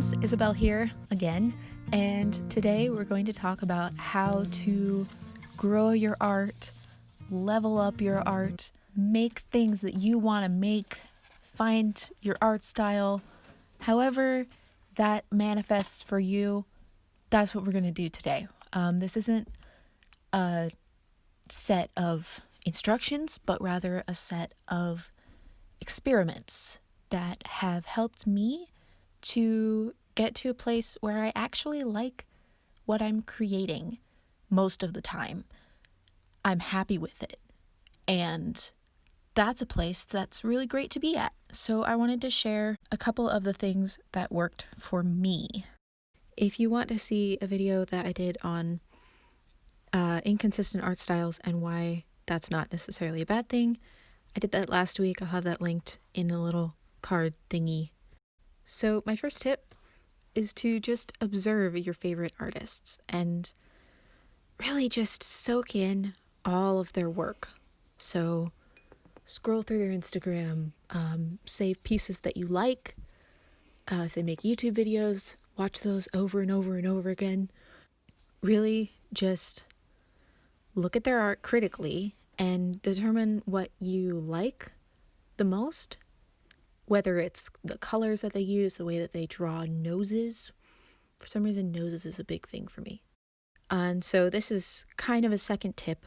friends, Isabel here again, and today we're going to talk about how to grow your art, level up your art, make things that you want to make, find your art style, however that manifests for you. That's what we're going to do today. This isn't a set of instructions, but rather a set of experiments that have helped me to get to a place where I actually like what I'm creating most of the time. I'm happy with it. And that's a place that's really great to be at. So I wanted to share a couple of the things that worked for me. If you want to see a video that I did on inconsistent art styles and why that's not necessarily a bad thing, I did that last week. I'll have that linked in a little card thingy. So my first tip is to just observe your favorite artists and really just soak in all of their work. So scroll through their Instagram, save pieces that you like. If they make YouTube videos, watch those over and over and over again. Really just look at their art critically and determine what you like the most. Whether it's the colors that they use, the way that they draw noses. For some reason, noses is a big thing for me. And so this is kind of a second tip.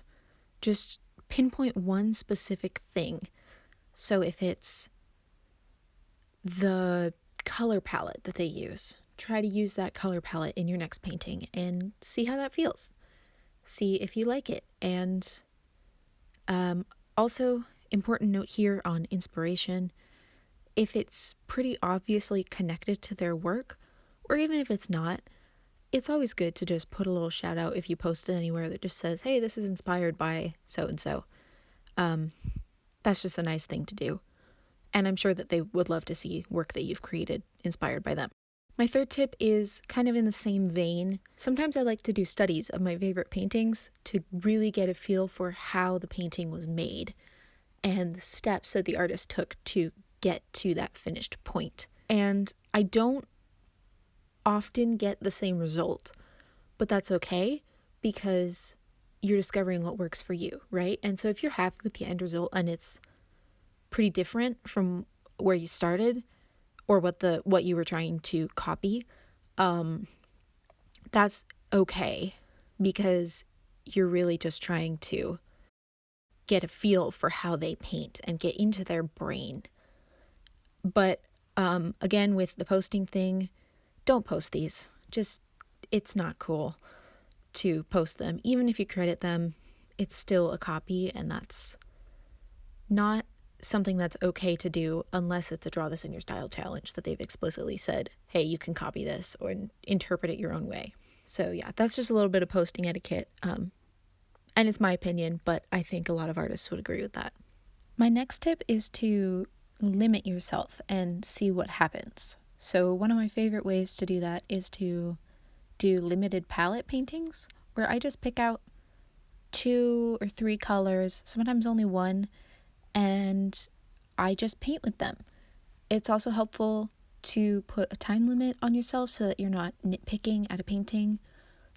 Just pinpoint one specific thing. So if it's the color palette that they use, try to use that color palette in your next painting and see how that feels. See if you like it. And also, important note here on inspiration. If it's pretty obviously connected to their work, or even if it's not, it's always good to just put a little shout out if you post it anywhere that just says, hey, this is inspired by so-and-so. That's just a nice thing to do. And I'm sure that they would love to see work that you've created inspired by them. My third tip is kind of in the same vein. Sometimes I like to do studies of my favorite paintings to really get a feel for how the painting was made and the steps that the artist took to get to that finished point. And I don't often get the same result, but that's okay because you're discovering what works for you, right? And so if you're happy with the end result and it's pretty different from where you started or what you were trying to copy, that's okay because you're really just trying to get a feel for how they paint and get into their brain. But again, with the posting thing, don't post these. It's not cool to post them. Even if you credit them, it's still a copy, and that's not something that's okay to do unless it's a draw this in your style challenge that they've explicitly said, hey, you can copy this or interpret it your own way. So yeah, that's just a little bit of posting etiquette. And it's my opinion, but I think a lot of artists would agree with that. My next tip is to limit yourself and see what happens. So one of my favorite ways to do that is to do limited palette paintings where I just pick out 2 or 3 colors, sometimes only one, and I just paint with them. It's also helpful to put a time limit on yourself so that you're not nitpicking at a painting.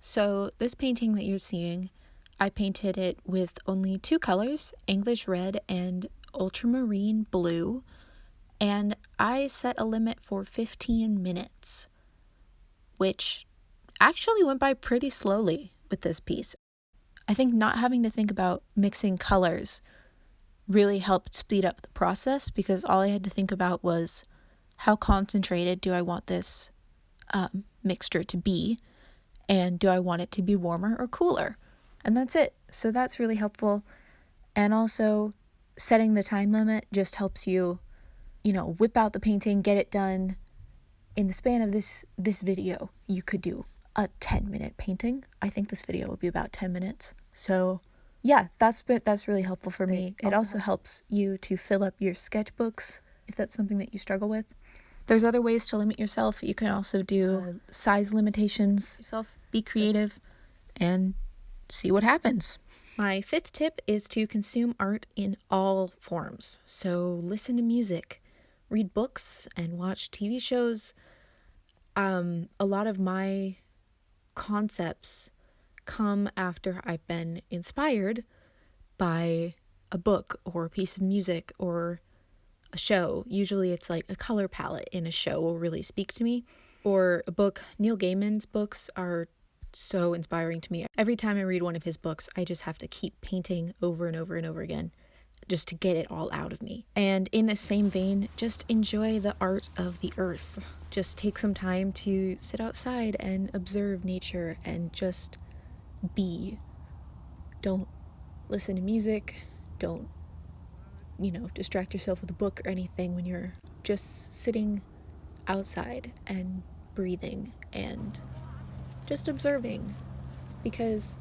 So this painting that you're seeing, I painted it with only 2 colors, English red and ultramarine blue, and I set a limit for 15 minutes, which actually went by pretty slowly with this piece. I think not having to think about mixing colors really helped speed up the process because all I had to think about was how concentrated do I want this mixture to be, and do I want it to be warmer or cooler? And that's it. So that's really helpful. And also setting the time limit just helps you, whip out the painting, get it done. In the span of this video, you could do a 10-minute painting. I think this video will be about 10 minutes. So yeah, that's really helpful for me. It also helps you to fill up your sketchbooks if that's something that you struggle with. There's other ways to limit yourself. You can also do size limitations. Be creative and see what happens. My 5th tip is to consume art in all forms. So listen to music, read books, and watch TV shows. A lot of my concepts come after I've been inspired by a book or a piece of music or a show. Usually it's like a color palette in a show will really speak to me, or a book. Neil Gaiman's books are so inspiring to me. Every time I read one of his books, I just have to keep painting over and over and over again just to get it all out of me. And in the same vein, just enjoy the art of the earth. Just take some time to sit outside and observe nature and just be. Don't listen to music. Don't, distract yourself with a book or anything when you're just sitting outside and breathing and just observing, because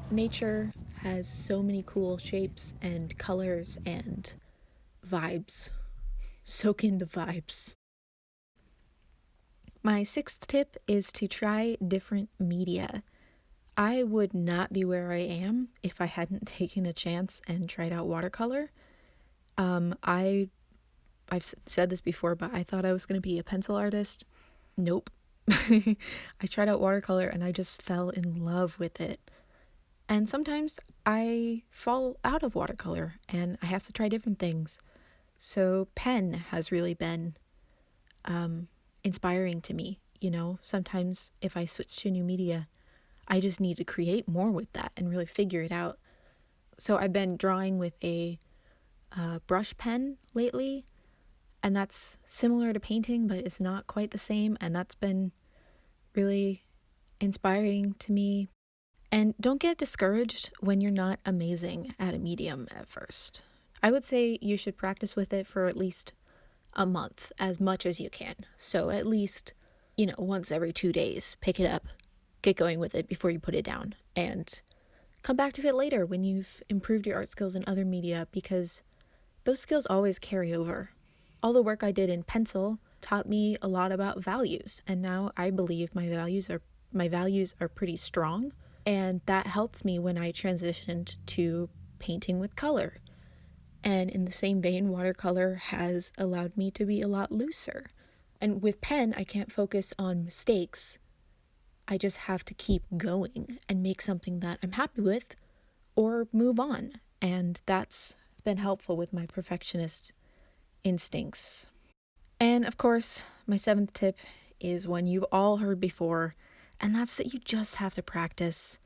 nature has so many cool shapes and colors and vibes. Soak in the vibes. My sixth tip is to try different media. I would not be where I am if I hadn't taken a chance and tried out watercolor. I've said this before, but I thought I was going to be a pencil artist. Nope. I tried out watercolor and I just fell in love with it. And sometimes I fall out of watercolor and I have to try different things. So pen has really been inspiring to me. Sometimes if I switch to a new media, I just need to create more with that and really figure it out. So I've been drawing with a brush pen lately, and that's similar to painting, but it's not quite the same, and that's been really inspiring to me. And don't get discouraged when you're not amazing at a medium at first. I would say you should practice with it for at least a month, as much as you can. So at least, once every 2 days, pick it up, get going with it before you put it down, and come back to it later when you've improved your art skills in other media, because those skills always carry over. All the work I did in pencil taught me a lot about values, and now I believe my values are pretty strong, and that helped me when I transitioned to painting with color. And in the same vein, watercolor has allowed me to be a lot looser. And with pen, I can't focus on mistakes. I just have to keep going and make something that I'm happy with or move on. And that's been helpful with my perfectionist instincts. And of course, my seventh tip is one you've all heard before, and that's that you just have to practice.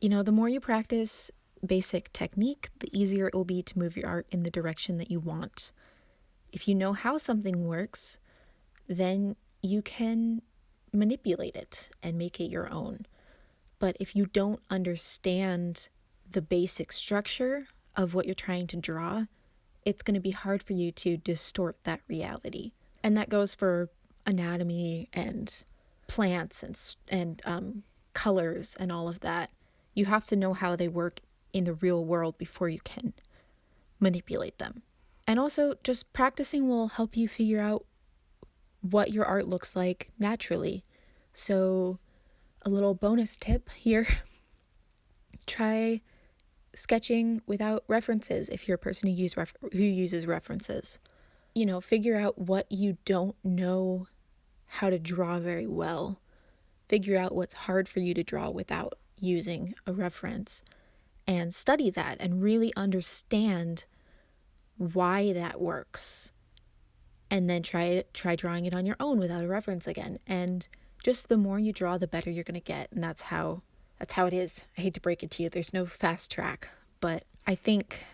The more you practice basic technique, the easier it will be to move your art in the direction that you want. If you know how something works, then you can manipulate it and make it your own. But if you don't understand the basic structure of what you're trying to draw, it's going to be hard for you to distort that reality. And that goes for anatomy and plants and colors and all of that. You have to know how they work in the real world before you can manipulate them. And also, just practicing will help you figure out what your art looks like naturally. So, a little bonus tip here, try sketching without references if you're a person who uses references. Figure out what you don't know how to draw very well. Figure out what's hard for you to draw without using a reference, and study that and really understand why that works. And then try drawing it on your own without a reference again. And just the more you draw, the better you're going to get. And that's how it is. I hate to break it to you. There's no fast track. But I think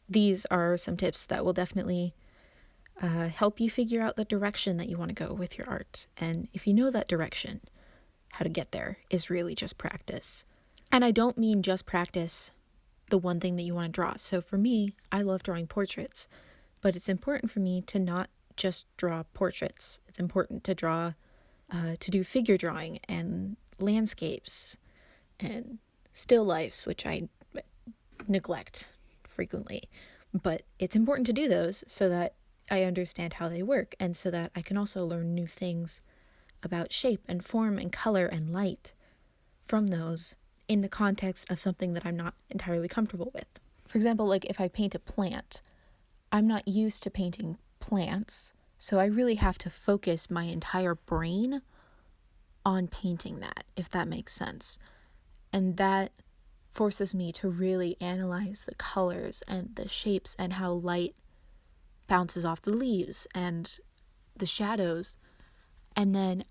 these are some tips that will definitely help you figure out the direction that you want to go with your art. And if you know that direction, how to get there is really just practice. And I don't mean just practice the one thing that you want to draw. So for me, I love drawing portraits. But it's important for me to not just draw portraits. It's important to to do figure drawing and landscapes and still lifes, which I neglect frequently. But it's important to do those so that I understand how they work, and so that I can also learn new things about shape and form and color and light from those in the context of something that I'm not entirely comfortable with. For example, like if I paint a plant, I'm not used to painting plants, So I really have to focus my entire brain on painting that, if that makes sense. And that forces me to really analyze the colors and the shapes and how light bounces off the leaves and the shadows. And then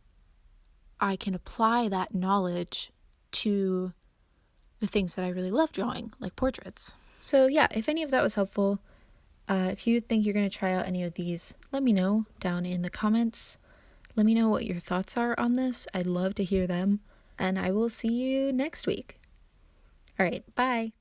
I can apply that knowledge to the things that I really love drawing, like portraits. So yeah, if any of that was helpful, if you think you're going to try out any of these, let me know down in the comments. Let me know what your thoughts are on this. I'd love to hear them. And I will see you next week. All right, bye.